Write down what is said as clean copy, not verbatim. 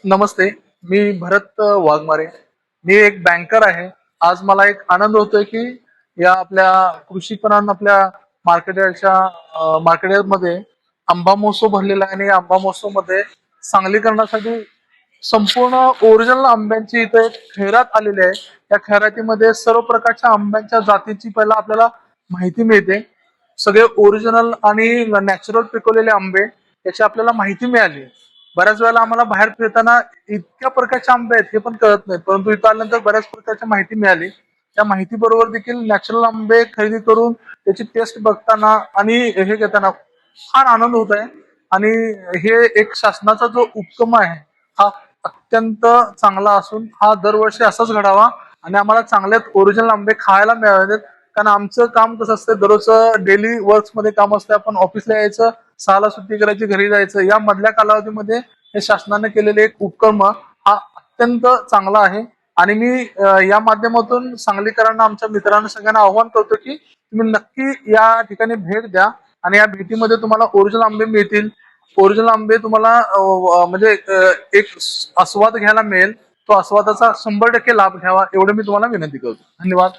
नमस्ते. मी भरत वाघमारे. मी एक बँकर आहे. आज मला एक आनंद होतोय की या आपल्या कृषी पणन आपल्या मार्केट यार्डमध्ये आंबा महोत्सव भरलेला आहे आणि या आंबा महोत्सव मध्ये सांगलीकरणासाठी संपूर्ण ओरिजिनल आंब्यांची इथे एक खैरात आलेली आहे. या खैरातीमध्ये सर्व प्रकारच्या आंब्यांच्या जातीची पहिला आपल्याला माहिती मिळते. सगळे ओरिजिनल आणि नॅचरल पिकवलेले आंबे याची आपल्याला माहिती मिळाली. बऱ्याच वेळेला आम्हाला बाहेर फिरताना इतक्या प्रकारचे आंबे आहेत हे पण कळत नाही, परंतु इथं आल्यानंतर बऱ्याच प्रकारची माहिती मिळाली. त्या माहिती बरोबर देखील नॅचरल आंबे खरेदी करून त्याची टेस्ट बघताना आणि हे घेताना फार आनंद होत आहे. आणि हे एक शासनाचा जो उपक्रम आहे हा अत्यंत चांगला असून हा दरवर्षी असाच घडावा आणि आम्हाला चांगले ओरिजिनल आंबे खायला मिळावेत. कारण आमचं काम कसं असतं, दररोजचं डेली वर्क्स मध्ये काम असतं. आपण ऑफिसला यायचं, 6ला सुट्टी करायची, घरी जायचं. या मधल्या कालावधीमध्ये हे शासनाने केलेले एक उपक्रम हा अत्यंत चांगला आहे. आणि मी या माध्यमातून सांगलीकरांना, आमच्या मित्रांना सगळ्यांना आव्हान करतो की तुम्ही नक्की या ठिकाणी भेट द्या आणि या भेटीमध्ये तुम्हाला ओरिजिनल आंबे मिळतील. ओरिजिनल आंबे तुम्हाला म्हणजे एक आस्वाद घ्यायला मिळेल. तो आस्वादाचा 100% लाभ घ्यावा एवढं मी तुम्हाला विनंती करतो. धन्यवाद.